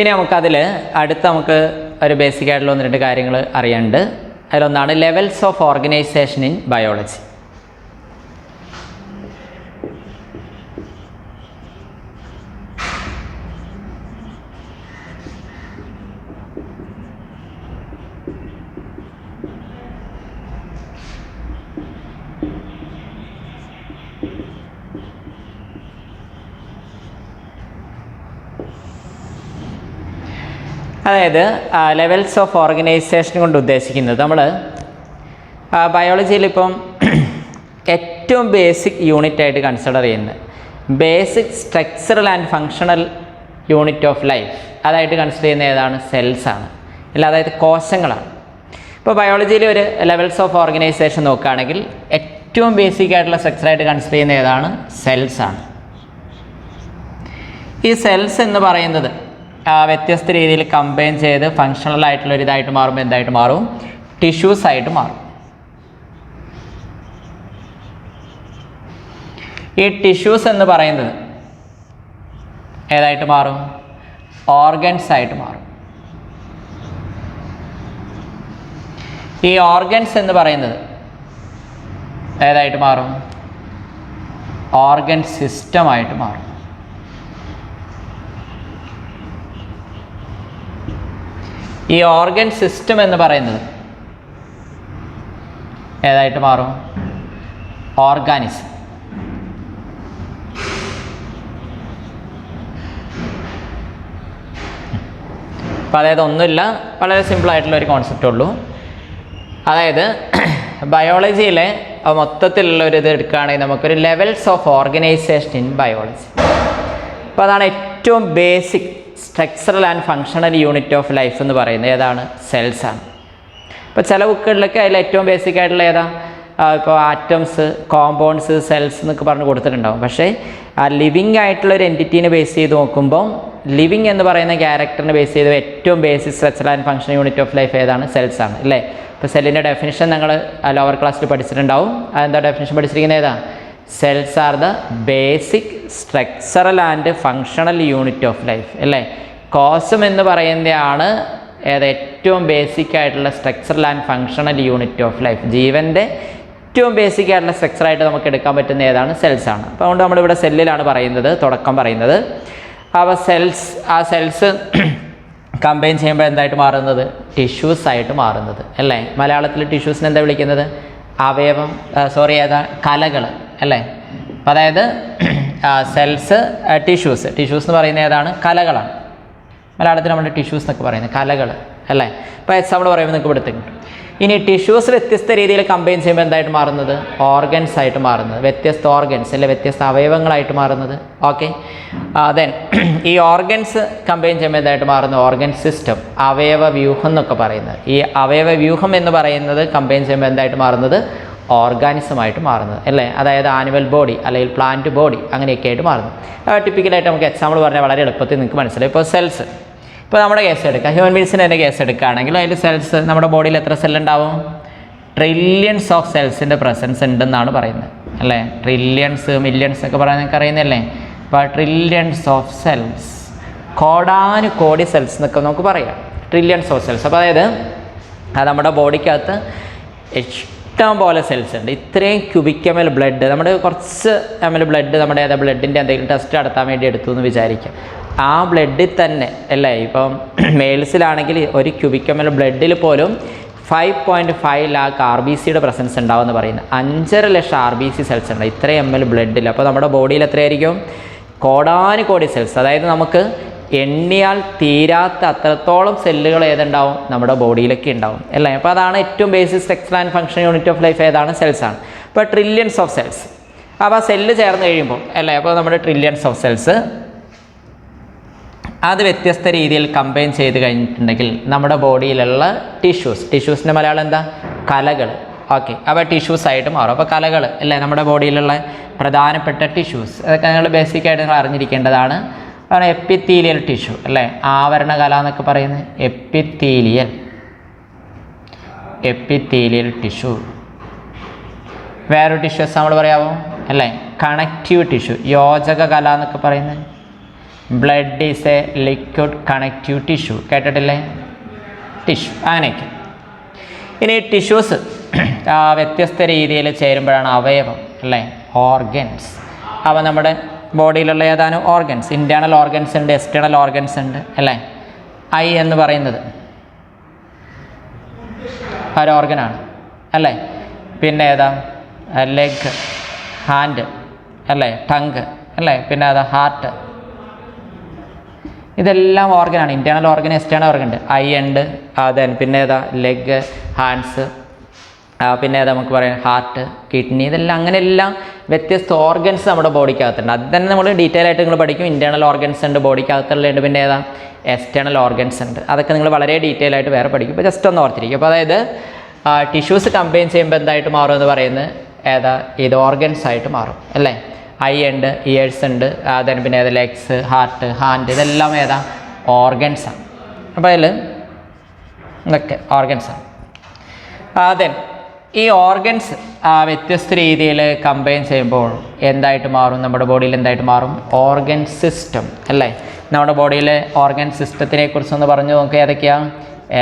ഇനി നമുക്കതിൽ നമുക്ക് ഒരു ബേസിക് ആയിട്ടുള്ള 1-2 കാര്യങ്ങൾ അറിയാനുണ്ട്. അതിലൊന്നാണ് levels of organisation in biology. അതായത് ലെവൽസ് ഓഫ് ഓർഗനൈസേഷൻ കൊണ്ട് ഉദ്ദേശിക്കുന്നത് നമ്മൾ ബയോളജിയിൽ ഇപ്പം ഏറ്റവും ബേസിക് യൂണിറ്റ് ആയിട്ട് കൺസിഡർ ചെയ്യുന്നത് basic structural and functional unit of life അതായിട്ട് കൺസിഡർ ചെയ്യുന്ന ഏതാണ്? സെൽസാണ്. അല്ല, അതായത് കോശങ്ങളാണ്. ഇപ്പോൾ ബയോളജിയിൽ ഒരു ലെവൽസ് ഓഫ് ഓർഗനൈസേഷൻ നോക്കുകയാണെങ്കിൽ ഏറ്റവും ബേസിക് ആയിട്ടുള്ള സ്ട്രക്ചറായിട്ട് കൺസിഡർ ചെയ്യുന്ന ഏതാണ്? സെൽസാണ്. ഈ സെൽസ് എന്ന് പറയുന്നത് വ്യത്യസ്ത രീതിയിൽ കമ്പൈൻ ചെയ്ത് ഫങ്ഷണൽ ആയിട്ടുള്ള ഒരു ഇതായിട്ട് മാറുമ്പോൾ എന്തായിട്ട് മാറും? ടിഷ്യൂസ് ആയിട്ട് മാറും. ഈ ടിഷ്യൂസ് എന്ന് പറയുന്നത് ഏതായിട്ട് മാറും? ഓർഗൻസ് ആയിട്ട് മാറും. ഈ ഓർഗൻസ് എന്ന് പറയുന്നത് ഏതായിട്ട് മാറും? ഓർഗൻ സിസ്റ്റമായിട്ട് മാറും. ഈ ഓർഗൻ സിസ്റ്റം എന്ന് പറയുന്നത് ഏതായിട്ട് മാറും? ഓർഗാനിസം. അപ്പോൾ അതായത് ഒന്നുമില്ല, വളരെ സിമ്പിളായിട്ടുള്ള ഒരു കോൺസെപ്റ്റേ ഉള്ളൂ. അതായത് ബയോളജിയിലെ മൊത്തത്തിലുള്ള ഒരു ഇത് എടുക്കുകയാണെങ്കിൽ നമുക്കൊരു levels of organisation in biology. അപ്പോൾ അതാണ് ഏറ്റവും basic structural and functional unit of life എന്ന് പറയുന്നത് ഏതാണ്? സെൽസാണ്. ഇപ്പോൾ ചില ബുക്കുകളിലൊക്കെ അതിൽ ഏറ്റവും ബേസിക് ആയിട്ടുള്ള ഏതാ? ഇപ്പോൾ ആറ്റംസ്, കോമ്പൗണ്ട്സ്, സെൽസ് എന്നൊക്കെ പറഞ്ഞ് കൊടുത്തിട്ടുണ്ടാകും. പക്ഷേ ആ ലിവിങ് ആയിട്ടുള്ള ഒരു എൻറ്റിറ്റീനെ ബേസ് ചെയ്ത് നോക്കുമ്പോൾ ലിവിങ് എന്ന് പറയുന്ന ക്യാരക്ടറിനെ ബേസ് ചെയ്ത് ഏറ്റവും basic structural and functional unit of life ഏതാണ്? സെൽസാണ്, അല്ലേ? ഇപ്പോൾ സെല്ലിൻ്റെ ഡെഫിനിഷൻ നിങ്ങൾ ലോവർ ക്ലാസ്സിൽ പഠിച്ചിട്ടുണ്ടാവും. അതെന്താ ഡെഫിനിഷൻ പഠിച്ചിരിക്കുന്നത്? ഏതാ? Cells are the basic structural and functional unit of life, അല്ലേ? കോശം എന്ന് പറയുന്നതാണ് ഏറ്റവും ബേസിക് ആയിട്ടുള്ള structural and functional unit of life. ജീവൻ്റെ ഏറ്റവും ബേസിക് ആയിട്ടുള്ള സ്ട്രക്ചറായിട്ട് നമുക്ക് എടുക്കാൻ പറ്റുന്ന ഏതാണ്? സെൽസാണ്. അപ്പോൾ അതുകൊണ്ട് നമ്മളിവിടെ സെല്ലിലാണ് പറയുന്നത്, തുടക്കം പറയുന്നത്. അപ്പോൾ സെൽസ് കമ്പൈൻ ചെയ്യുമ്പോൾ എന്തായിട്ട് മാറുന്നത്? ടിഷ്യൂസ് ആയിട്ട് മാറുന്നത്, അല്ലേ? മലയാളത്തിൽ ടിഷ്യൂസിനെ എന്താ വിളിക്കുന്നത്? കലകൾ, അല്ലേ? അപ്പോൾ അതായത് സെൽസ്, ടിഷ്യൂസ് എന്ന് പറയുന്നത് ഏതാണ്? കലകളാണ്. മലയാളത്തിൽ നമ്മൾ ടിഷ്യൂസ് എന്നൊക്കെ പറയുന്നത് കലകൾ, അല്ലേ? ഇപ്പോൾ എക്സാമ്പിൾ പറയുമ്പോൾ നിങ്ങൾക്ക് ഇവിടെ കിട്ടും. ഇനി ടിഷ്യൂസ് വ്യത്യസ്ത രീതിയിൽ കമ്പൈൻ ചെയ്യുമ്പോൾ എന്തായിട്ട് മാറുന്നത്? ഓർഗൻസ് ആയിട്ട് മാറുന്നത്, വ്യത്യസ്ത ഓർഗൻസ്, അല്ലെ? വ്യത്യസ്ത അവയവങ്ങളായിട്ട് മാറുന്നത്. ഓക്കെ, ദെൻ ഈ ഓർഗൻസ് കമ്പൈൻ ചെയ്യുമ്പോൾ എന്തായിട്ട് മാറുന്നത്? ഓർഗൻ സിസ്റ്റം, അവയവ വ്യൂഹം എന്നൊക്കെ പറയുന്നത്. ഈ അവയവ വ്യൂഹം എന്ന് പറയുന്നത് കമ്പൈൻ ചെയ്യുമ്പോൾ എന്തായിട്ട് മാറുന്നത്? ഓർഗാനിസമായിട്ട് മാറുന്നത്, അല്ലേ? അതായത് ആനിമൽ ബോഡി അല്ലെങ്കിൽ പ്ലാന്റ് ബോഡി അങ്ങനെയൊക്കെ ആയിട്ട് മാറുന്നു. ടിപ്പിക്കലായിട്ട് നമുക്ക് എക്സാമ്പിൾ പറഞ്ഞാൽ വളരെ എളുപ്പത്തിൽ നിങ്ങൾക്ക് മനസ്സിലായി. ഇപ്പോൾ സെൽസ്, ഇപ്പോൾ നമ്മുടെ കേസ് എടുക്കാം, ഹ്യൂമൻ ബീങ്സിൻ്റെ തന്നെ കേസ് എടുക്കുകയാണെങ്കിൽ അതിൽ സെൽസ്, നമ്മുടെ ബോഡിയിൽ എത്ര സെല്ലുണ്ടാവും? ട്രില്യൺസ് ഓഫ് സെൽസിൻ്റെ പ്രസൻസ് ഉണ്ടെന്നാണ് പറയുന്നത്, അല്ലേ? ട്രില്യൺസ്, മില്യൺസ് ഒക്കെ പറയാൻ നിങ്ങൾക്ക് അറിയുന്നല്ലേ? അപ്പോൾ ട്രില്യൺസ് ഓഫ് സെൽസ്, കോടാനുകോടി സെൽസ് എന്നൊക്കെ നമുക്ക് പറയാം, ട്രില്യൺസ് ഓഫ് സെൽസ്. അപ്പോൾ അതായത് അത് നമ്മുടെ ബോഡിക്കകത്ത് ഇഷ്ടം പോലെ സെൽസ് ഉണ്ട്. ഇത്രയും ക്യൂബിക് എം എൽ ബ്ലഡ്, നമ്മുടെ കുറച്ച് എം എൽ ബ്ലഡ് നമ്മുടെ ബ്ലഡിൻ്റെ എന്തെങ്കിലും ടെസ്റ്റ് നടത്താൻ വേണ്ടി എടുത്തു എന്ന് വിചാരിക്കാം. ആ ബ്ലഡിൽ തന്നെ, അല്ലേ? ഇപ്പം മെയിൽസിലാണെങ്കിൽ ഒരു ക്യൂബിക് എം എൽ ബ്ലഡിൽ പോലും 5.5 ലാക്ക് RBCയുടെ പ്രസൻസ് ഉണ്ടാവുമെന്ന് പറയുന്നത്. 5.5 ലക്ഷം RBC സെൽസ് ഉണ്ട് ഇത്രയും ml ബ്ലഡിൽ. അപ്പോൾ നമ്മുടെ ബോഡിയിൽ എത്രയായിരിക്കും? കോടാനുകോടി സെൽസ്. അതായത് നമുക്ക് എണ്ണിയാൽ തീരാത്ത അത്രത്തോളം സെല്ലുകൾ ഏതുണ്ടാവും? നമ്മുടെ ബോഡിയിലൊക്കെ ഉണ്ടാവും, അല്ലേ? അപ്പോൾ അതാണ് ഏറ്റവും basic structure and function unit of life ഏതാണ്? സെൽസാണ്. അപ്പോൾ ട്രില്യൺസ് ഓഫ് സെൽസ്. അപ്പോൾ ആ സെല്ല് ചേർന്ന് കഴിയുമ്പോൾ, അല്ലേ? അപ്പോൾ നമ്മുടെ ട്രില്യൺസ് ഓഫ് സെൽസ് അത് വ്യത്യസ്ത രീതിയിൽ കമ്പൈൻ ചെയ്ത് കഴിഞ്ഞിട്ടുണ്ടെങ്കിൽ നമ്മുടെ ബോഡിയിലുള്ള ടിഷ്യൂസിൻ്റെ മലയാളം എന്താ? കലകൾ. ഓക്കെ, അപ്പോൾ ടിഷ്യൂസ് ആയിട്ട് മാറും. അപ്പോൾ കലകൾ, അല്ലേ? നമ്മുടെ ബോഡിയിലുള്ള പ്രധാനപ്പെട്ട ടിഷ്യൂസ്, അതൊക്കെ നിങ്ങൾ ബേസിക്കായിട്ട് നിങ്ങൾ അറിഞ്ഞിരിക്കേണ്ടതാണ്. അതാണ് എപ്പിത്തീലിയൽ ടിഷ്യൂ, അല്ലേ? ആവരണ കല എന്നൊക്കെ പറയുന്നത് എപ്പിത്തീലിയൽ ടിഷ്യൂ. വേറൊരു ടിഷ്യൂസ് നമ്മൾ പറയാമോ? അല്ലേ? കണക്റ്റീവ് ടിഷ്യൂ, യോജക കല എന്നൊക്കെ പറയുന്നത് blood is A liquid connective tissue, കേട്ടിട്ടില്ലേ? ടിഷ്യൂ അങ്ങനെയൊക്കെ. ഇനി ടിഷ്യൂസ് വ്യത്യസ്ത രീതിയിൽ ചേരുമ്പോഴാണ് അവയവം അല്ലേ, ഓർഗൻസ്. അപ്പോൾ നമ്മുടെ ബോഡിയിലുള്ള ഏതാനും ഓർഗൻസ്, ഇൻറ്റേർണൽ ഓർഗൻസ് ഉണ്ട്, എക്സ്റ്റേണൽ ഓർഗൻസ് ഉണ്ട് അല്ലേ. ഐ എന്ന് പറയുന്നത് ഒരു ഓർഗനാണ് അല്ലേ. പിന്നെ ഏതാ, ലെഗ്, ഹാൻഡ് അല്ലേ, ടങ്ക് അല്ലേ, പിന്നെ ഏതാ, ഹാർട്ട്. ഇതെല്ലാം ഓർഗനാണ്, ഇൻറ്റേർണൽ ഓർഗൻ, എക്സ്റ്റേണൽ ഓർഗൻ ഉണ്ട്. ഐ ഉണ്ട്, പിന്നെ ഏതാ, ലെഗ്, ഹാൻഡ്സ്, പിന്നെ ഏതാ നമുക്ക് പറയാം ഹാർട്ട്, കിഡ്നി. ഇതെല്ലാം അങ്ങനെയെല്ലാം വ്യത്യസ്ത ഓർഗൻസ് നമ്മുടെ ബോഡിക്കകത്തുണ്ട്. അത് തന്നെ നമ്മൾ ഡീറ്റെയിൽ ആയിട്ട് നിങ്ങൾ പഠിക്കും. ഇൻറ്റേർണൽ ഓർഗൻസ് ഉണ്ട്, ബോഡിക്കകത്തുള്ളുണ്ട്, പിന്നെ ഏതാ, എക്സ്റ്റേണൽ ഓർഗൻസ് ഉണ്ട്. അതൊക്കെ നിങ്ങൾ വളരെ ഡീറ്റെയിൽ ആയിട്ട് വേറെ പഠിക്കും. ഇപ്പോൾ ജസ്റ്റ് ഒന്ന് ഓർത്തിരിക്കും. അപ്പോൾ അതായത് ടിഷ്യൂസ് കമ്പൈൻ ചെയ്യുമ്പോൾ എന്തായിട്ട് മാറും എന്ന് പറയുന്നത് ഏതാ, ഇത് ഓർഗൻസ് ആയിട്ട് മാറും അല്ലേ. ഐ ഉണ്ട്, ഇയേഴ്സ് ഉണ്ട്, പിന്നെ ഏതാ, ലെഗ്സ്, ഹാർട്ട്, ഹാൻഡ്, ഇതെല്ലാം ഏതാ, ഓർഗൻസാണ്. അപ്പോൾ അതിൽ ഇതൊക്കെ ഓർഗൻസാണ്. ഈ ഓർഗൻസ് വ്യത്യസ്ത രീതിയിൽ കമ്പൈൻ ചെയ്യുമ്പോൾ എന്തായിട്ട് മാറും, നമ്മുടെ ബോഡിയിൽ എന്തായിട്ട് മാറും, ഓർഗൻ സിസ്റ്റം അല്ലേ. നമ്മുടെ ബോഡിയിലെ ഓർഗൻ സിസ്റ്റത്തിനെ കുറിച്ചൊന്ന് പറഞ്ഞു നോക്കുക. ഏതൊക്കെയാണ്?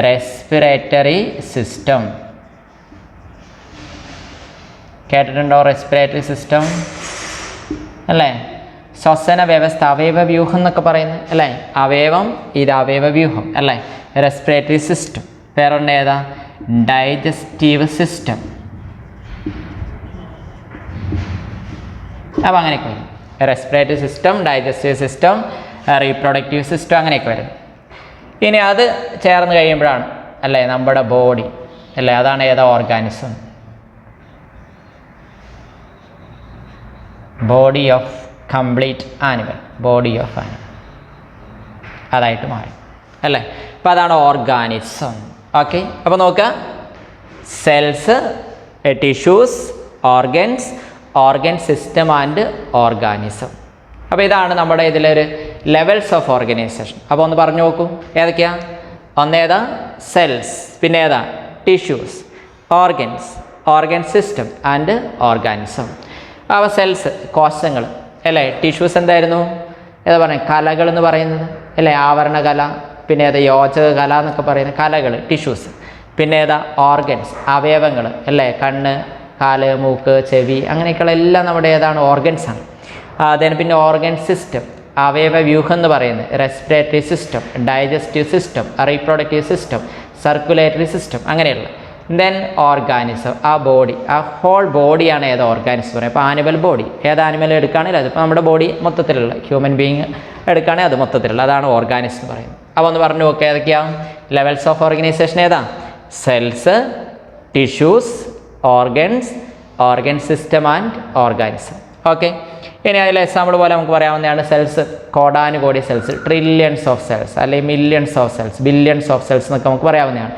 റെസ്പിറേറ്ററി സിസ്റ്റം കേട്ടിട്ടുണ്ടോ? റെസ്പിറേറ്ററി സിസ്റ്റം അല്ലേ. ശ്വസന വ്യവസ്ഥ, അവയവവ്യൂഹം എന്നൊക്കെ പറയുന്നത് അല്ലേ. അവയവം, ഇത് അവയവവ്യൂഹം അല്ലേ, റെസ്പിറേറ്ററി സിസ്റ്റം. വേറൊന്ന് ഏതാ, ഡൈജസ്റ്റീവ് സിസ്റ്റം. അപ്പോൾ അങ്ങനെയൊക്കെ വരും. Respiratory system, digestive system, reproductive system, അങ്ങനെയൊക്കെ വരും. ഇനി അത് ചേർന്ന് കഴിയുമ്പോഴാണ് അല്ലേ നമ്മുടെ ബോഡി അല്ലേ, അതാണ് ഏതാ, organism. Body of complete animal, body of animal അതായിട്ട് മാറി അല്ലേ. അപ്പോൾ അതാണ് ഓർഗാനിസം. ഓക്കെ, അപ്പോൾ നോക്കുക, cells, tissues, organs, organ system and organism. അപ്പോൾ ഇതാണ് നമ്മുടെ ഇതിലൊരു ലെവൽസ് ഓഫ് ഓർഗനൈസേഷൻ. അപ്പോൾ ഒന്ന് പറഞ്ഞു നോക്കൂ, ഏതൊക്കെയാ? ഒന്നേതാ, സെൽസ്, പിന്നെ ഏതാ, tissues, organs, organ system and organism. അപ്പോൾ സെൽസ്, കോശങ്ങൾ അല്ലേ. ടിഷ്യൂസ് എന്തായിരുന്നു, ഏതാ പറഞ്ഞത്, കലകൾ എന്ന് പറയുന്നത് അല്ലേ, ആവരണ കല, പിന്നെ ഏതാ, യോജക കല എന്നൊക്കെ പറയുന്ന കലകൾ, ടിഷ്യൂസ്. പിന്നെ ഏതാ, ഓർഗൻസ്, അവയവങ്ങൾ അല്ലേ, കണ്ണ്, കാല്, മൂക്ക്, ചെവി, അങ്ങനെയൊക്കെയുള്ള എല്ലാം നമ്മുടെ ഏതാണ്, ഓർഗൻസാണ്. പിന്നെ ഓർഗൻ സിസ്റ്റം, അവയവ വ്യൂഹം എന്ന് പറയുന്നത്, respiratory system, digestive system, reproductive system, circulatory system, അങ്ങനെയുള്ള. ദെൻ ഓർഗാനിസം, ആ ബോഡി, ആ ഹോൾ ബോഡിയാണ് ഏത് ഓർഗാനിസം പറയുന്നത്. അപ്പോൾ ആനിമൽ ബോഡി, ഏത് ആനിമൽ എടുക്കുകയാണെങ്കിൽ അതിപ്പോൾ നമ്മുടെ ബോഡി മൊത്തത്തിലുള്ള ഹ്യൂമൻ ബീയിങ് എടുക്കുകയാണെങ്കിൽ അത് മൊത്തത്തിലുള്ള, അതാണ് ഓർഗാനിസം എന്ന് പറയുന്നത്. അപ്പോൾ ഒന്ന് പറഞ്ഞു നോക്കുക, ഏതൊക്കെയാണ് ലെവൽസ് ഓഫ് ഓർഗനൈസേഷൻ? ഏതാ, cells, tissues, organs, organ system and organism. Okay, ഇനി അതിൽ എക്സാമ്പിൾ പോലെ നമുക്ക് പറയാവുന്നതാണ് സെൽസ്. കോടാനുകോടി സെൽസ്, ട്രില്യൺസ് ഓഫ് സെൽസ്, അല്ലെങ്കിൽ millions of cells, billions of cells എന്നൊക്കെ നമുക്ക് പറയാവുന്നതാണ്.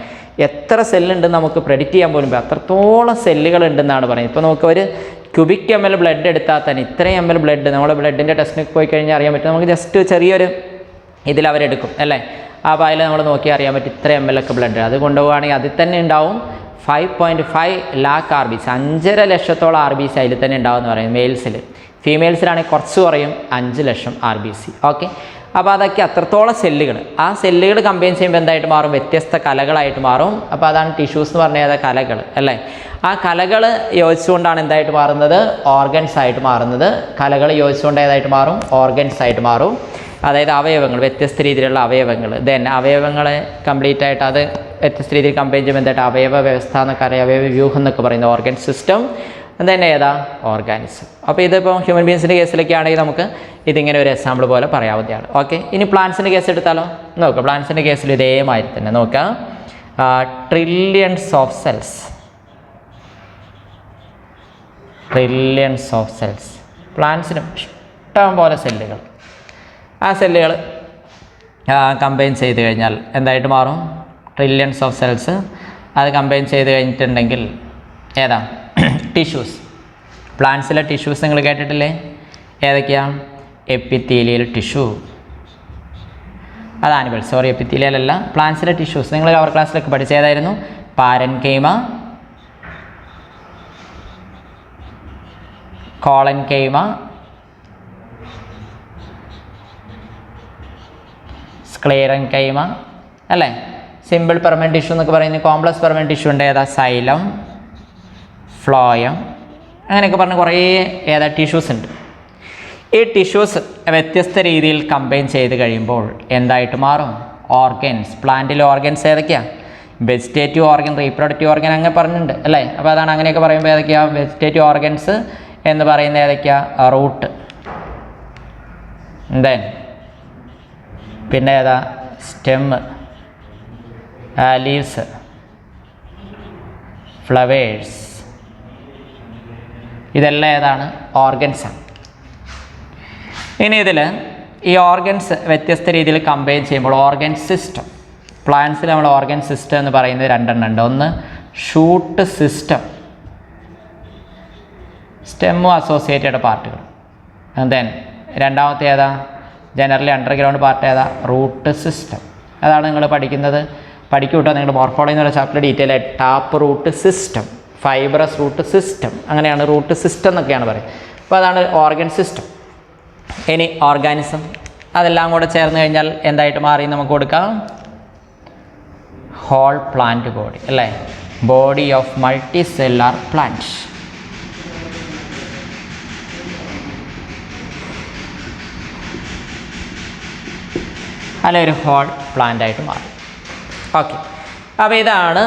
എത്ര സെല്ലുണ്ടെന്ന് നമുക്ക് പ്രെഡിക്റ്റ് ചെയ്യാൻ പോലും അത്രത്തോളം സെല്ലുകൾ ഉണ്ടെന്നാണ് പറയുന്നത്. ഇപ്പോൾ നമുക്ക് ഒരു ക്യൂബിക് ml ബ്ലഡ് എടുത്താൽ തന്നെ ഇത്രയും ml ബ്ലഡ്, നമ്മുടെ ബ്ലഡിൻ്റെ ടെസ്റ്റിന് പോയി കഴിഞ്ഞാൽ അറിയാൻ പറ്റും. നമുക്ക് ജസ്റ്റ് ചെറിയൊരു ഇതിൽ അവരെടുക്കും അല്ലേ. അപ്പോൾ അതിൽ നമ്മൾ നോക്കി അറിയാൻ പറ്റും ഇത്ര ml ഒക്കെ ബ്ലഡ്. അത് കൊണ്ടുപോവുകയാണെങ്കിൽ അതിൽ തന്നെ ഉണ്ടാവും 5.5 lakh RBC, 5.5 ലക്ഷത്തോളം RBC അതിൽ തന്നെ ഉണ്ടാവും എന്ന് പറയും മെയിൽസിൽ. ഫീമെയിൽസിലാണെങ്കിൽ കുറച്ച് കുറയും, 5 ലക്ഷം RBC. ഓക്കെ, അപ്പോൾ അതൊക്കെ അത്രത്തോളം സെല്ലുകൾ. ആ സെല്ലുകൾ കമ്പൈൻ ചെയ്യുമ്പോൾ എന്തായിട്ട് മാറും, വ്യത്യസ്ത കലകളായിട്ട് മാറും. അപ്പോൾ അതാണ് ടിഷ്യൂസ് എന്ന് പറഞ്ഞാൽ കലകൾ അല്ലേ. ആ കലകൾ യോജിച്ചുകൊണ്ടാണ് എന്തായിട്ട് മാറുന്നത്, ഓർഗൻസ് ആയിട്ട് മാറുന്നത്. കലകൾ യോജിച്ചുകൊണ്ട് ഏതായിട്ട് മാറും, ഓർഗൻസ് ആയിട്ട് മാറും. അതായത് അവയവങ്ങൾ, വ്യത്യസ്ത രീതിയിലുള്ള അവയവങ്ങൾ. ദെൻ അവയവങ്ങളെ കംപ്ലീറ്റ് ആയിട്ട് അത് വ്യത്യസ്ത രീതിയിൽ കമ്പൈൻ ചെയ്യുമ്പോൾ എന്തായിട്ട് അവയവ വ്യവസ്ഥ എന്നൊക്കെ അറിയാം, അവയവ വ്യൂഹം എന്നൊക്കെ പറയുന്നത് ഓർഗൻ സിസ്റ്റം. തന്നെ ഏതാ, ഓർഗാനിസം. അപ്പോൾ ഇതിപ്പോൾ ഹ്യൂമൻ ബീങ്സിൻ്റെ കേസിലൊക്കെ ആണെങ്കിൽ നമുക്ക് ഇതിങ്ങനെ ഒരു എക്സാമ്പിൾ പോലെ പറയാവുന്നതാണ്. ഓക്കെ, ഇനി പ്ലാന്റ്സിൻ്റെ കേസ് എടുത്താലോ? നോക്കുക, പ്ലാന്റ്സിൻ്റെ കേസിൽ ഇതേമാതിരി തന്നെ നോക്കുക. Trillions of cells, trillions of cells. പ്ലാന്റ്സിനും ഇഷ്ടം പോലെ സെല്ലുകൾ. ആ സെല്ലുകൾ കമ്പൈൻ ചെയ്ത് കഴിഞ്ഞാൽ എന്തായിട്ട് മാറും, ട്രില്യൺസ് ഓഫ് സെൽസ്. അത് കമ്പൈൻ ചെയ്ത് കഴിഞ്ഞിട്ടുണ്ടെങ്കിൽ ഏതാ, ടിഷ്യൂസ്. പ്ലാന്റ്സിലെ ടിഷ്യൂസ് നിങ്ങൾ കേട്ടിട്ടില്ലേ? ഏതൊക്കെയാണ്? എപ്പിത്തീലിയൽ ടിഷ്യൂ, അത് ആനിമൽ, സോറി എപ്പിത്തീലിയൽ അല്ല, പ്ലാന്റ്സിലെ ടിഷ്യൂസ്. നിങ്ങൾ അവർ ക്ലാസ്സിലൊക്കെ പഠിച്ച ഏതായിരുന്നു? പാരൻകൈമ, കോളൻകൈമ, സ്ക്ലീറൻ കൈമ അല്ലേ. സിമ്പിൾ പെർമനൻറ്റ് ടിഷ്യൂ എന്നൊക്കെ പറയുന്നത് കോംപ്ലക്സ് പെർമനൻറ്റ് ടിഷ്യൂ ഉണ്ട് ഏതാ സൈലം, ഫ്ലോയം അങ്ങനെയൊക്കെ പറഞ്ഞ് കുറേ ഏതാ ടിഷ്യൂസ് ഉണ്ട്. ഈ ടിഷ്യൂസ് വ്യത്യസ്ത രീതിയിൽ കമ്പൈൻ ചെയ്ത് കഴിയുമ്പോൾ എന്തായിട്ട് മാറും? ഓർഗൻസ്. പ്ലാന്റിലെ ഓർഗൻസ് ഏതൊക്കെയാണ്? വെജിറ്റേറ്റീവ് ഓർഗൻ, റീപ്രൊഡക്റ്റീവ് ഓർഗൻ അങ്ങനെ പറഞ്ഞിട്ടുണ്ട് അല്ലേ. അപ്പോൾ അതാണ് അങ്ങനെയൊക്കെ പറയുമ്പോൾ ഏതൊക്കെയാണ് വെജിറ്റേറ്റീവ് ഓർഗൻസ് എന്ന് പറയുന്നത് ഏതൊക്കെയാണ്? റൂട്ട്, ദെൻ പിന്നെ ഏതാ സ്റ്റെമ്മ്, ലീവ്സ്, ഫ്ലവേഴ്സ്, ഇതെല്ലാം ഏതാണ്? ഓർഗൻസാണ്. ഇനി ഇതിൽ ഈ ഓർഗൻസ് വ്യത്യസ്ത രീതിയിൽ കമ്പൈൻ ചെയ്യുമ്പോൾ ഓർഗൻ സിസ്റ്റം, പ്ലാന്റ്സിൽ നമ്മൾ ഓർഗൻ സിസ്റ്റം എന്ന് പറയുന്നത് രണ്ടെണ്ണം ഉണ്ട്. ഒന്ന് ഷൂട്ട് സിസ്റ്റം, സ്റ്റെമ്മും അസോസിയേറ്റഡ് പാർട്ടുകൾ. ദെൻ രണ്ടാമത്തെ ഏതാ? ജനറലി അണ്ടർഗ്രൗണ്ട് പാർട്ട് ഏതാ? Root system. അതാണ് നിങ്ങൾ പഠിക്കുന്നത്. പഠിക്കൂട്ടോ നിങ്ങൾ മോർഫോളജി എന്നുള്ള ചാപ്റ്റർ ഡീറ്റെയിൽ ആയിട്ട് tap root system, fibrous root system, അങ്ങനെയാണ് റൂട്ട് സിസ്റ്റം എന്നൊക്കെയാണ് പറയുന്നത്. അപ്പോൾ അതാണ് ഓർഗൻ സിസ്റ്റം. ഇനി ഓർഗാനിസം, അതെല്ലാം കൂടെ ചേർന്ന് കഴിഞ്ഞാൽ എന്തായിട്ട് മാറി നമുക്ക് കൊടുക്കാം? ഹോൾ പ്ലാന്റ് ബോഡി അല്ലേ. Body of multi cellular plant. അല്ലെ ഒരു ഹോൾ പ്ലാന്റ് ആയിട്ട് മാറും. ഓക്കെ, അപ്പോൾ ഇതാണ്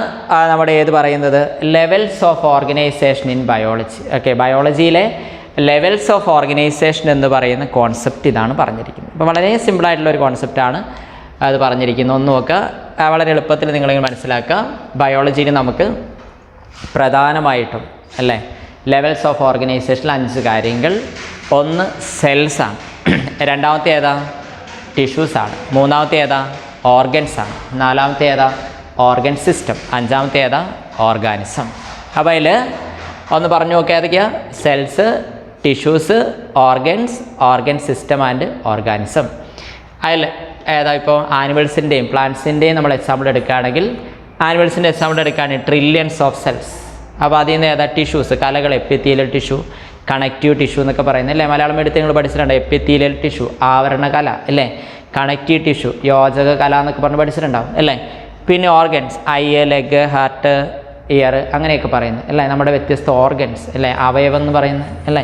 നമ്മുടെ ഏത് പറയുന്നത് levels of organisation in biology. Okay, ബയോളജിയിലെ ലെവൽസ് ഓഫ് ഓർഗനൈസേഷൻ എന്ന് പറയുന്ന കോൺസെപ്റ്റ് ഇതാണ് പറഞ്ഞിരിക്കുന്നത്. അപ്പോൾ വളരെ സിമ്പിളായിട്ടുള്ളൊരു കോൺസെപ്റ്റാണ് അത് പറഞ്ഞിരിക്കുന്നത്. ഒന്ന് നോക്കുക, വളരെ എളുപ്പത്തിൽ നിങ്ങളിങ്ങനെ മനസ്സിലാക്കുക. ബയോളജിയിൽ നമുക്ക് പ്രധാനമായിട്ടും അല്ലേ ലെവൽസ് ഓഫ് ഓർഗനൈസേഷനിൽ 5 കാര്യങ്ങൾ. ഒന്ന് സെൽസാണ്, രണ്ടാമത്തെ ഏതാ? ടിഷ്യൂസാണ്, മൂന്നാമത്തെ ഏതാ? ഓർഗൻസാണ്, നാലാമത്തെ ഏതാ? ഓർഗൻ സിസ്റ്റം, അഞ്ചാമത്തെ ഏതാ? ഓർഗാനിസം. അപ്പോൾ അതിൽ ഒന്ന് പറഞ്ഞു നോക്കുക ഏതൊക്കെയാ? Cells, tissues, organs, organ system and organism. അതിൽ ഏതാ? ഇപ്പോൾ ആനിമൽസിൻ്റെയും പ്ലാന്റ്സിൻ്റെയും നമ്മൾ എക്സാമ്പിൾ എടുക്കുകയാണെങ്കിൽ ആനിമൽസിൻ്റെ എക്സാമ്പിൾ എടുക്കുകയാണെങ്കിൽ ട്രില്യൺസ് ഓഫ് സെൽസ്. അപ്പോൾ അതിൽ നിന്ന് ഏതാ? ടിഷ്യൂസ്, കലകൾ, എപ്പിത്തീലിയൽ ടിഷ്യൂ, കണക്റ്റീവ് ടിഷ്യൂ എന്നൊക്കെ പറയുന്നത് അല്ലേ. മലയാളം എടുത്ത് നിങ്ങൾ പഠിച്ചിട്ടുണ്ട്. എപ്പിത്തീലിയൽ ടിഷ്യൂ ആവരണ കല അല്ലേ. കണക്റ്റീവ് ടിഷ്യൂ യോജക കല എന്നൊക്കെ പറഞ്ഞ് പഠിച്ചിട്ടുണ്ടാവും അല്ലേ. പിന്നെ organs I, leg, heart, year അങ്ങനെയൊക്കെ പറയുന്നത് അല്ലേ. നമ്മുടെ വ്യത്യസ്ത ഓർഗൻസ് അല്ലേ, അവയവം എന്ന് പറയുന്നത് അല്ലേ.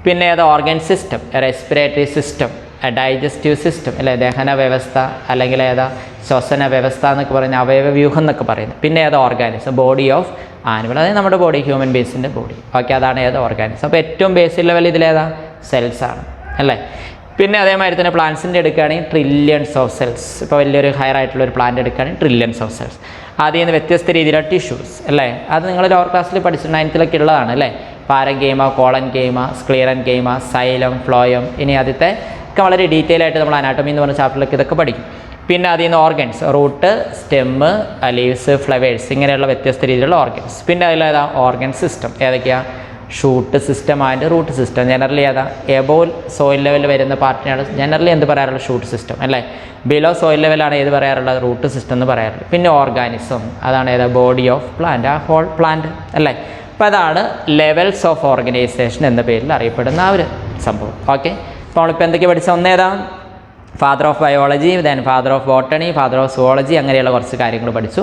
പിന്നെ ഏതാ? Organ system, respiratory system, digestive system അല്ലേ, ദഹന വ്യവസ്ഥ അല്ലെങ്കിൽ ഏതാ? ശ്വസന വ്യവസ്ഥ എന്നൊക്കെ പറയുന്നത്, അവയവ വ്യൂഹം എന്നൊക്കെ പറയുന്നത്. പിന്നെ ഏതാ? ഓർഗാനിസം, ബോഡി ഓഫ് ആനിമൽ, അതായത് നമ്മുടെ ബോഡി, ഹ്യൂമൻ ബീസിൻ്റെ ബോഡി. ഓക്കെ, അതാണ് ഏതാ? ഓർഗാനിസം. അപ്പോൾ ഏറ്റവും ബേസിക് ലെവൽ ഇതിലേതാ? സെൽസാണ് അല്ലേ. പിന്നെ അതേമാതിരി തന്നെ പ്ലാന്റ്സിൻ്റെ എടുക്കുകയാണെങ്കിൽ ട്രില്യൺസ് ഓഫ് സെൽസ്. ഇപ്പോൾ വലിയൊരു ഹയർ ആയിട്ടുള്ളൊരു പ്ലാന്റ് എടുക്കുകയാണെങ്കിൽ ട്രില്യൺസ് ഓഫ് സെൽസ്. അതിൽ നിന്ന് വ്യത്യസ്ത രീതിയിലുള്ള ടിഷ്യൂസ് അല്ലേ. അത് നിങ്ങൾ ലോവർ ക്ലാസ്സിൽ പഠിച്ചിട്ട് 9th ഉള്ളതാണ് അല്ലേ. Parenchyma, collenchyma, sclerenchyma, xylem, phloem. ഇനി ആദ്യത്തെ ഒക്കെ വളരെ ഡീറ്റെയിൽ ആയിട്ട് നമ്മൾ അനാട്ടമി എന്ന് പറഞ്ഞ ചാപ്റ്ററിലൊക്കെ ഇതൊക്കെ പഠിക്കും. പിന്നെ അതിൽ നിന്ന് organs, root, stem, leaves, flowers ഇങ്ങനെയുള്ള വ്യത്യസ്ത രീതിയിലുള്ള ഓർഗൻസ്. പിന്നെ അതിലേതാ? Organ system. ഏതൊക്കെയാണ്? Shoot system and root system. Generally ഏതാ? എബോവ് സോയിൽ ലെവൽ വരുന്ന പാർട്ടിനാണ് ജനറലി എന്ത് പറയാറുള്ളത്? ഷൂട്ട് സിസ്റ്റം അല്ലേ. ബിലോ സോയിൽ ലെവലാണ് ഏത് പറയാറുള്ളത്? റൂട്ട് സിസ്റ്റം എന്ന് പറയാറുള്ളത്. പിന്നെ ഓർഗാനിസം, അതാണ് ഏതാ? ബോഡി ഓഫ് പ്ലാന്റ്, ആ ഹോൾ പ്ലാന്റ് അല്ലേ. അപ്പോൾ അതാണ് ലെവൽസ് ഓഫ് ഓർഗനൈസേഷൻ എന്ന പേരിൽ അറിയപ്പെടുന്ന ആ ഒരു സംഭവം. ഓക്കെ, അപ്പോൾ നമ്മളിപ്പോൾ എന്തൊക്കെ പഠിച്ച? ഒന്നേതാ? Father of biology, then father of botany, father of zoology, അങ്ങനെയുള്ള കുറച്ച് കാര്യങ്ങൾ പഠിച്ചു.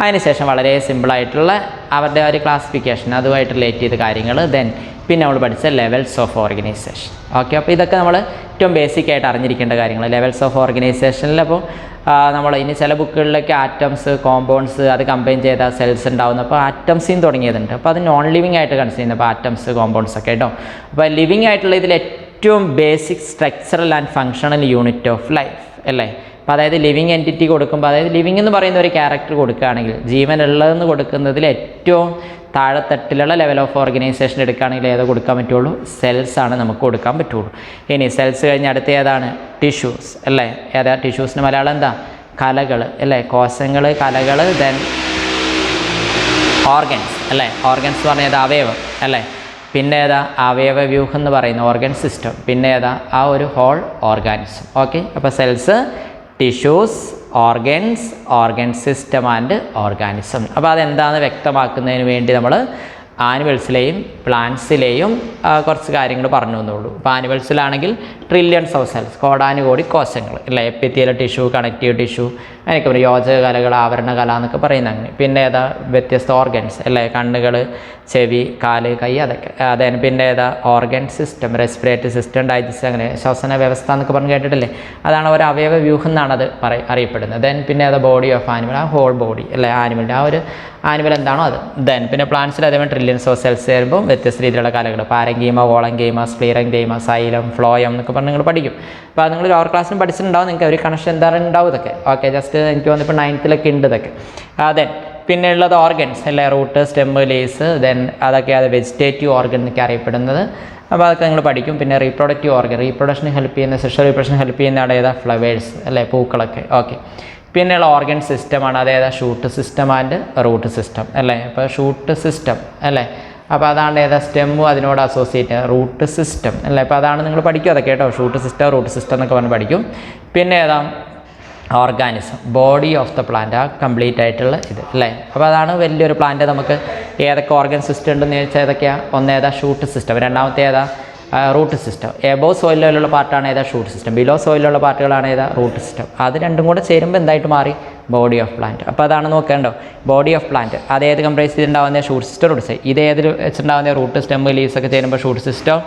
അതിനുശേഷം വളരെ സിമ്പിളായിട്ടുള്ള അവരുടെ ഒരു ക്ലാസിഫിക്കേഷൻ അതുമായിട്ട് റിലേറ്റ് ചെയ്ത കാര്യങ്ങൾ. ദെൻ പിന്നെ നമ്മൾ പഠിച്ച ലെവൽസ് ഓഫ് ഓർഗനൈസേഷൻ. ഓക്കെ, അപ്പോൾ ഇതൊക്കെ നമ്മൾ ഏറ്റവും ബേസിക് ആയിട്ട് അറിഞ്ഞിരിക്കേണ്ട കാര്യങ്ങൾ ലെവൽസ് ഓഫ് ഓർഗനൈസേഷനിൽ. അപ്പോൾ നമ്മൾ ഇനി ചില ബുക്കുകളിലൊക്കെ ആറ്റംസ്, കോമ്പൗണ്ട്സ് അത് കമ്പൈൻ ചെയ്താൽ സെൽസ് ഉണ്ടാവുന്നു. അപ്പോൾ ആറ്റംസിൽ നിന്ന് തുടങ്ങിയതുണ്ട്. അപ്പോൾ അത് നോൺ ലിവിങ് ആയിട്ട് കൺസിഡർ ചെയ്യുന്നത്. അപ്പോൾ ആറ്റംസ്, കോമ്പൗണ്ട്സ് ഒക്കെ കേട്ടോ. അപ്പോൾ ലിവിങ് ആയിട്ടുള്ള ഇതിൽ ഏറ്റവും basic structural and functional unit of life അല്ലേ. അപ്പോൾ അതായത് ലിവിങ് എൻറ്റിറ്റി കൊടുക്കുമ്പോൾ, അതായത് ലിവിങ് എന്ന് പറയുന്ന ഒരു ക്യാരക്ടർ കൊടുക്കുകയാണെങ്കിൽ, ജീവനുള്ളതെന്ന് കൊടുക്കുന്നതിൽ ഏറ്റവും താഴെത്തട്ടിലുള്ള ലെവൽ ഓഫ് ഓർഗനൈസേഷൻ എടുക്കുകയാണെങ്കിൽ ഏതാ കൊടുക്കാൻ പറ്റുള്ളൂ? സെൽസ് ആണ് നമുക്ക് കൊടുക്കാൻ പറ്റുള്ളൂ. ഇനി സെൽസ് കഴിഞ്ഞ് അടുത്ത ഏതാണ്? ടിഷ്യൂസ് അല്ലേ. ഏതാ? ടിഷ്യൂസിന് മലയാളം എന്താ? കലകൾ അല്ലേ. കോശങ്ങൾ, കലകൾ. ദെൻ ഓർഗൻസ് അല്ലേ. ഓർഗൻസ് പറഞ്ഞാൽ ഏതാ? അവയവം അല്ലേ. പിന്നെ ഏതാ? അവയവ വ്യൂഹം എന്ന് പറയുന്ന ഓർഗൻ സിസ്റ്റം. പിന്നെ ഏതാ? ആ ഒരു ഹോൾ ഓർഗാനിസം. ഓക്കെ, അപ്പോൾ cells, tissues, organs, organ system and organism. അപ്പോൾ അതെന്താണെന്ന് വ്യക്തമാക്കുന്നതിന് വേണ്ടി നമ്മൾ ആനിമൽസിലെയും പ്ലാന്റ്സിലെയും കുറച്ച് കാര്യങ്ങൾ പറഞ്ഞു എന്നുള്ളൂ. ഇപ്പോൾ ആനിമൽസിലാണെങ്കിൽ ട്രില്യൺസ് ഓഫ് സെൽസ്, കോടാനുകോടി കോശങ്ങൾ അല്ലേ. എപ്പിത്തീലിയൽ ടിഷ്യൂ, കണക്റ്റീവ് ടിഷ്യൂ, അങ്ങനെയൊക്കെ പറയും. യോജക കലകൾ, ആവരണ കല എന്നൊക്കെ പറയുന്നത് അങ്ങനെ. പിന്നെ ഏതാ വ്യത്യസ്ത ഓർഗൻസ് അല്ലേ, കണ്ണുകൾ, ചെവി, കാല്, കൈ, അതൊക്കെ. അതായത് പിന്നെ ഏതാ organ system, respiratory system, digest, അങ്ങനെ ശ്വസന വ്യവസ്ഥ എന്നൊക്കെ പറഞ്ഞ് കേട്ടിട്ടില്ലേ. അതാണ് ഒരു അവയവ വ്യൂഹം എന്നാണ് അത് അറിയപ്പെടുന്നത്. ദെൻ പിന്നെ ഏതാ ബോഡി ഓഫ് ആനിമൽ, ആ ഹോൾ ബോഡി അല്ലേ ആനിമലിൻ്റെ, ആ ഒരു ആനിമൽ എന്താണോ അത്. ദെൻ പിന്നെ പ്ലാന്റ്സിൽ അതേപോലെ ട്രില്യൺസ് ഓഫ് സെൽസ് വരുമ്പോൾ വ്യത്യസ്ത രീതിയിലുള്ള കലകൾ, പാരങ്കീമ, വോളങ്കീമ, സ്ക്ലീറങ്കീമ, സൈലം, ഫ്ലോയം എന്നൊക്കെ പറഞ്ഞ് നിങ്ങൾ പഠിക്കും. അപ്പോൾ അത് നിങ്ങൾ ലോവർ ക്ലാസ്സിലും പഠിച്ചിട്ടുണ്ടാവും. നിങ്ങൾക്ക് ഒരു കണക്ഷൻ എന്താണ് ഉണ്ടാവും ഇതൊക്കെ. ഓക്കെ, ജസ്റ്റ് എനിക്ക് വന്നിപ്പോൾ 9th ഉണ്ട് ഇതൊക്കെ. ദെൻ പിന്നെ ഉള്ളത് ഓർഗൻസ് അല്ലേ, റൂട്ട്, സ്റ്റെമ്മ്, ലീസ്. ദെൻ അതൊക്കെ അത് വെജിറ്റേറ്റീവ് ഓർഗൻ എന്നൊക്കെ അറിയപ്പെടുന്നത്. അപ്പോൾ അതൊക്കെ നിങ്ങൾ പഠിക്കും. പിന്നെ റീപ്രൊഡക്റ്റീവ് ഓർഗൻ, റീപ്രൊഡക്ഷന് ഹെൽപ്പ് ചെയ്യുന്ന, സെക്ഷൽ റീപ്രൊഡക്ഷന് ഹെൽപ്പ് ചെയ്യുന്നതാണ് ഏതാ ഫ്ലവേഴ്സ് അല്ലേ, പൂക്കളൊക്കെ. ഓക്കെ, പിന്നെയുള്ള ഓർഗൻ സിസ്റ്റമാണ് അതേതാ shoot system and root system അല്ലേ. അപ്പോൾ ഷൂട്ട് സിസ്റ്റം അല്ലേ, അപ്പോൾ അതാണ് ഏതാ സ്റ്റെമ്മും അതിനോട് അസോസിയേറ്റ് റൂട്ട് സിസ്റ്റം അല്ലേ. അപ്പോൾ അതാണ് നിങ്ങൾ പഠിക്കും അതൊക്കെ കേട്ടോ, ഷൂട്ട് സിസ്റ്റം, റൂട്ട് സിസ്റ്റം എന്നൊക്കെ പറഞ്ഞ് പഠിക്കും. പിന്നെ ഏതാ organism, body of the plant, ആ കംപ്ലീറ്റ് ആയിട്ടുള്ള ഇത് അല്ലേ. അപ്പോൾ അതാണ് വലിയൊരു പ്ലാന്റ്. നമുക്ക് ഏതൊക്കെ ഓർഗൻ സിസ്റ്റം ഉണ്ടെന്ന് ചോദിച്ചാൽ ഏതൊക്കെയാണ്? ഒന്നേതാ ഷൂട്ട് സിസ്റ്റം, രണ്ടാമത്തെ ഏതാ റൂട്ട് സിസ്റ്റം. എബോ സോയിലുള്ള പാർട്ടാണ് ഏതാ ഷൂട്ട് സിസ്റ്റം, ബിലോ സോയിലുള്ള പാർട്ടുകളാണ് ഏതാ റൂട്ട് സിസ്റ്റം. അത് രണ്ടും കൂടെ ചേരുമ്പോൾ എന്തായിട്ട് മാറി? Body of plant. അപ്പോൾ അതാണ് നോക്കേണ്ടോ, ബോഡി ഓഫ് പ്ലാന്റ്. അത് ഏത് കംപ്രൈസ് ചെയ്തിട്ടുണ്ടാവുന്ന ഷൂട്ട് സിസ്റ്റം, റൂട്ട് സിസ്റ്റം. ഇത് ഏതിൽ വെച്ചിട്ടുണ്ടാവുന്ന റൂട്ട്, സ്റ്റെമ്മ്, ലീവ്സ് ഒക്കെ ചേരുമ്പോൾ ഷൂട്ട് സിസ്റ്റം,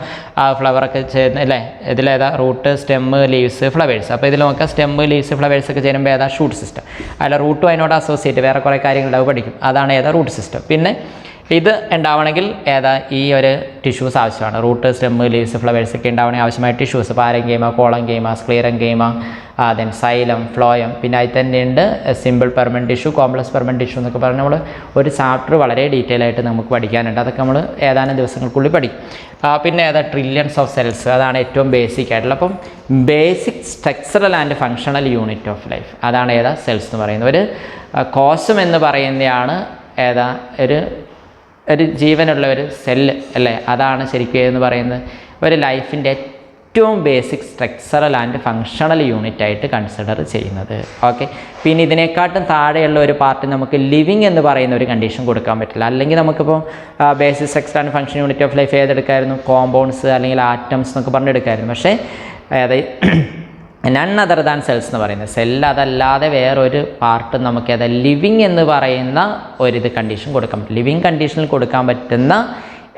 ഫ്ലവറൊക്കെ ചേരുന്ന അല്ലേ. ഇതിലേതാ റൂട്ട്, സ്റ്റെമ്മ്, ലീവ്സ്, ഫ്ലവേഴ്സ്. അപ്പോൾ ഇതിൽ നോക്കാം സ്റ്റെമ്മ്, ലീവ്സ്, ഫ്ലവേഴ്സ് ഒക്കെ ചേരുമ്പോൾ ഏതാ ഷൂട്ട് സിസ്റ്റം. അല്ല റൂട്ടും അതിനോട് അസോസിയേറ്റ് വേറെ കുറേ കാര്യങ്ങളുണ്ടാവും പഠിക്കും. അതാണ് ഏതാ റൂട്ട് സിസ്റ്റം. പിന്നെ ഇത് ഉണ്ടാവണമെങ്കിൽ ഏതാ ഈ ഒരു ടിഷ്യൂസ് ആവശ്യമാണ്. റൂട്ട്, സ്റ്റെമ്മ്, ലീവ്സ്, ഫ്ലവേഴ്സ് ഒക്കെ ഉണ്ടാവണമെങ്കിൽ ആവശ്യമായ ടിഷ്യൂസ്, പാരങ്കീമ, കോളങ്കീമ, സ്ക്ലീറങ്കീമ, ദെൻ സൈലം, ഫ്ലോയം. പിന്നെ അതിൽ തന്നെ ഉണ്ട് simple permanent tissue, complex permanent tissue എന്നൊക്കെ പറഞ്ഞ് നമ്മൾ ഒരു ചാപ്റ്റർ വളരെ ഡീറ്റെയിൽ ആയിട്ട് നമുക്ക് പഠിക്കാനുണ്ട്. അതൊക്കെ നമ്മൾ ഏതാനും ദിവസങ്ങൾക്കുള്ളിൽ പഠിക്കും. പിന്നെ ഏതാ ട്രില്യൺസ് ഓഫ് സെൽസ്, അതാണ് ഏറ്റവും ബേസിക് ആയിട്ടുള്ള. അപ്പം basic structural and functional unit of life, അതാണ് ഏതാ സെൽസ് എന്ന് പറയുന്നത്. ഒരു കോശം എന്ന് പറയുന്നതാണ് ഏതാ ഒരു ജീവനുള്ള ഒരു സെല്ല് അല്ലേ. അതാണ് ശരിക്കും എന്ന് പറയുന്നത് ഒരു ലൈഫിൻ്റെ ഏറ്റവും basic structural and functional unit ആയിട്ട് കൺസിഡർ ചെയ്യുന്നത്. ഓക്കെ, പിന്നെ ഇതിനെക്കാട്ടും താഴെയുള്ള ഒരു പാർട്ട് നമുക്ക് ലിവിങ് എന്ന് പറയുന്ന ഒരു കണ്ടീഷൻ കൊടുക്കാൻ പറ്റില്ല. അല്ലെങ്കിൽ നമുക്കിപ്പോൾ basic structure and function unit of life ഏതെടുക്കായിരുന്നു? കോമ്പൗണ്ട്സ് അല്ലെങ്കിൽ ആറ്റംസ് എന്നൊക്കെ പറഞ്ഞെടുക്കായിരുന്നു. പക്ഷേ നൺ അതർ ദാൻ സെൽസ് എന്ന് പറയുന്നത് സെല്ല് അതല്ലാതെ വേറൊരു പാർട്ട് നമുക്ക് ലിവിങ് എന്ന് പറയുന്ന ഒരിത് കണ്ടീഷൻ കൊടുക്കാൻ പറ്റും. ലിവിങ് കണ്ടീഷനിൽ കൊടുക്കാൻ പറ്റുന്ന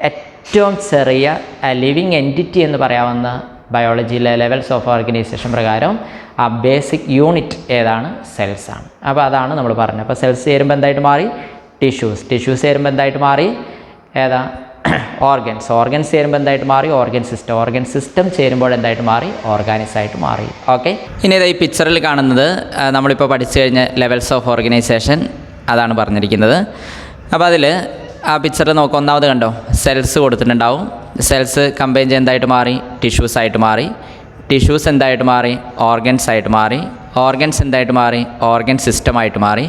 ഏറ്റവും ചെറിയ ലിവിങ് എൻറ്റിറ്റി എന്ന് പറയാവുന്ന ബയോളജിയിലെ ലെവൽസ് ഓഫ് ഓർഗനൈസേഷൻ പ്രകാരം ആ ബേസിക് യൂണിറ്റ് ഏതാണ്? സെൽസാണ്. അപ്പോൾ അതാണ് നമ്മൾ പറഞ്ഞത്. അപ്പോൾ സെൽസ് ചേരുമ്പോൾ എന്തായിട്ട് മാറി? ടിഷ്യൂസ് ചേരുമ്പോൾ എന്തായിട്ട് മാറി? ഏതാ ഓർഗൻസ് ചേരുമ്പോൾ എന്തായിട്ട് മാറി? ഓർഗൻ സിസ്റ്റം ചേരുമ്പോൾ എന്തായിട്ട് മാറി? ഓർഗാനിസ് ആയിട്ട് മാറി. ഓക്കെ, ഇനി ഈ പിക്ചറിൽ കാണുന്നത് നമ്മളിപ്പോൾ പഠിച്ചു കഴിഞ്ഞ ലെവൽസ് ഓഫ് ഓർഗനൈസേഷൻ അതാണ് പറഞ്ഞിരിക്കുന്നത്. അപ്പോൾ അതിൽ ആ പിക്ചറിൽ നോക്കുക, ഒന്നാമത് കണ്ടോ സെൽസ് കൊടുത്തിട്ടുണ്ടാവും. സെൽസ് കമ്പൈൻ ചെയ്ത് എന്തായിട്ട് മാറി? ടിഷ്യൂസ് ആയിട്ട് മാറി. ടിഷ്യൂസ് എന്തായിട്ട് മാറി? ഓർഗൻസ് ആയിട്ട് മാറി. ഓർഗൻസ് എന്തായിട്ട് മാറി? ഓർഗൻ സിസ്റ്റമായിട്ട് മാറി.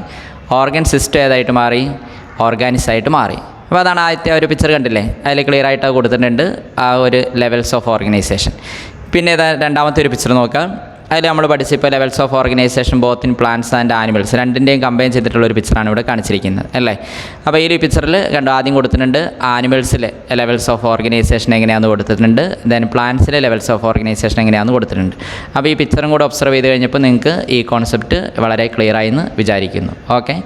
ഓർഗൻ സിസ്റ്റം ഏതായിട്ട് മാറി? ഓർഗാനിസ് ആയിട്ട് മാറി. അപ്പോൾ അതാണ് ആദ്യത്തെ ഒരു പിക്ചർ കണ്ടില്ലേ, അതിൽ ക്ലിയർ ആയിട്ട് കൊടുത്തിട്ടുണ്ട് ആ ഒരു ലെവൽസ് ഓഫ് ഓർഗനൈസേഷൻ. പിന്നെ രണ്ടാമത്തെ ഒരു പിക്ചർ നോക്കാം. അതിൽ നമ്മൾ പഠിച്ച ഇപ്പോൾ levels of organisation both in plants and animals രണ്ടിൻ്റെയും കമ്പൈൻ ചെയ്തിട്ടുള്ള ഒരു പിക്ചറാണ് ഇവിടെ കാണിച്ചിരിക്കുന്നത് അല്ലേ. അപ്പോൾ ഈ ഒരു പിക്ചറിൽ കണ്ടോ, ആദ്യം കൊടുത്തിട്ടുണ്ട് ആനിമൽസിലെ ലെവൽസ് ഓഫ് ഓർഗനൈസേഷൻ എങ്ങനെയാണെന്ന് കൊടുത്തിട്ടുണ്ട്. ദെൻ പ്ലാന്റ്സിലെ ലെവൽസ് ഓഫ് ഓർഗനൈസേഷൻ എങ്ങനെയാണെന്ന് കൊടുത്തിട്ടുണ്ട്. അപ്പോൾ ഈ പിക്ചറും കൂടെ ഒബ്സർവ് ചെയ്ത് കഴിഞ്ഞപ്പോൾ നിങ്ങൾക്ക് ഈ കോൺസെപ്റ്റ് വളരെ ക്ലിയർ ആയി എന്ന് വിചാരിക്കുന്നു. ഓക്കെ.